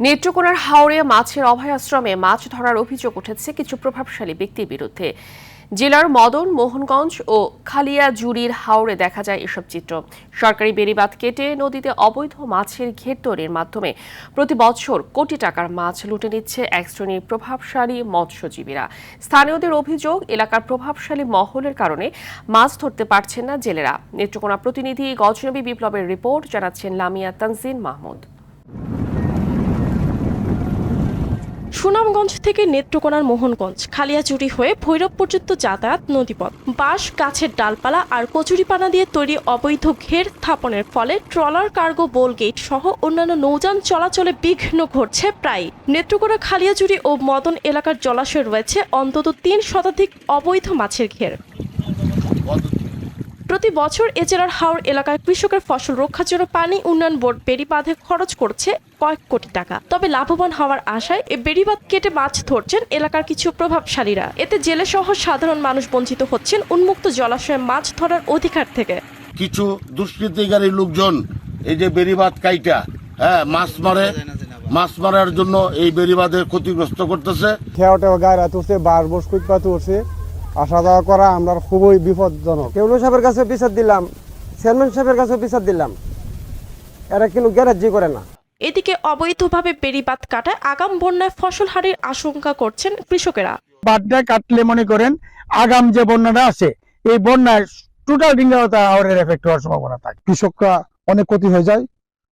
নেত্রকোনার হাওরে মাছের অভয়াশ্রমে মাছ ধরার অভিযোগ উঠেছে কিছু প্রভাবশালী ব্যক্তির বিরুদ্ধে। জেলার মদন মোহনগঞ্জ ও খালিয়াজুড়ির হাওরে দেখা যায় এসব চিত্র। সরকারি বেড়িবাঁধ কেটে নদীতে অবৈধ মাছের ঘের তৈরির মাধ্যমে প্রতি বছর কোটি টাকার মাছ লুটে নিচ্ছে এক শ্রেণীর প্রভাবশালী মৎস্যজীবীরা। স্থানীয়দের অভিযোগ, এলাকার প্রভাবশালী মহলের কারণে মাছ ধরতে পারছেন না জেলেরা। নেত্রকোনা প্রতিনিধি গজনবী বিপ্লবের রিপোর্ট, জানাচ্ছেন লামিয়া তানজিন মাহমুদ। সুনামগঞ্জ থেকে নেত্রকোনার মোহনগঞ্জ খালিয়াজুড়ি হয়ে ভৈরব পর্যন্ত যাতায়াত নদীপথ। বাঁশ, গাছের ডালপালা আর কচুরিপানা দিয়ে তৈরি অবৈধ ঘের স্থাপনের ফলে ট্রলার, কার্গো, বোল গেট সহ অন্যান্য নৌযান চলাচলে বিঘ্ন ঘটছে প্রায়। নেত্রকোনা, খালিয়াজুড়ি ও মদন এলাকার জলাশয়ে রয়েছে অন্তত 3 শতাধিক অবৈধ মাছের ঘের। প্রতি বছর এ জেলার হাওর এলাকায় কৃষকের ফসল রক্ষার জন্য পানি উন্নয়ন বোর্ড বেড়িবাঁধে খরচ করছে কয়েক কোটি টাকা। তবে লাভবান হওয়ার আশায় এ বেড়িবাঁধ কেটে মাছ ধরছেন এলাকার কিছু প্রভাবশালীরা। এতে জেলে সহ সাধারণ মানুষ বঞ্চিত হচ্ছেন উন্মুক্ত জলাশয়ে মাছ ধরার অধিকার থেকে। কিছু দুষ্কৃতিকারী লোকজন এই যে বেড়িবাঁধ কাইটা মাছ মারার জন্য এই বেড়িবাঁধে ক্ষতিগ্রস্ত করতেছে। খেয়াটা গায়ে তুলছে, বাস বস কুইপা তুলছে, আসা যাওয়া করা আমরা খুবই বিপজ্জনক। কেউনো সাহেবের কাছে বিচার দিলাম, চেয়ারম্যান সাহেবের কাছে বিচার দিলাম, এরা কিন্তু গ্যারাজি করে না। এদিকে অবৈধভাবে বেড়িবাঁধ কাটায় আগাম বন্যায় ফসল হারির আশঙ্কা করছেন কৃষকেরা। বাঁধটা কাটলে মনে করেন আগাম যে বন্যাটা আছে, এই বন্যায় টোটাল ডিঙ্গাওতা হাওরের এফেক্ট হওয়ার সম্ভাবনা থাকে। কৃষকরা অনেক ক্ষতি হয়ে যায়,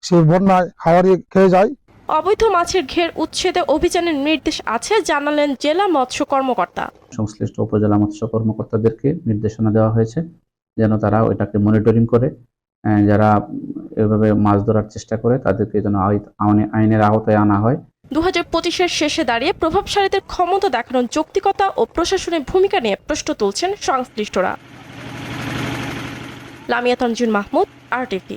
সেই বন্যায় হাওরে খেয়ে যায়। অবৈধ মাছের ঘের উচ্ছেদে অভিযানের নির্দেশ আছে জানালেন জেলা মৎস্য কর্মকর্তা। সংশ্লিষ্ট উপজেলা মৎস্য কর্মকর্তাদেরকে নির্দেশনা দেওয়া হয়েছে যেন তারা ওইটাকে মনিটরিং করে, যারা এভাবে মাছ ধরার চেষ্টা করে তাদেরকে যেন আইনের আওতায় আনা হয়। 2025-এর শেষে দাঁড়িয়ে প্রভাবশালীদের ক্ষমতা দেখানোর যৌক্তিকতা ও প্রশাসনের ভূমিকা নিয়ে প্রশ্ন তুলছেন সংশ্লিষ্টরা। লামিয়া তানজিন মাহমুদ, RTV।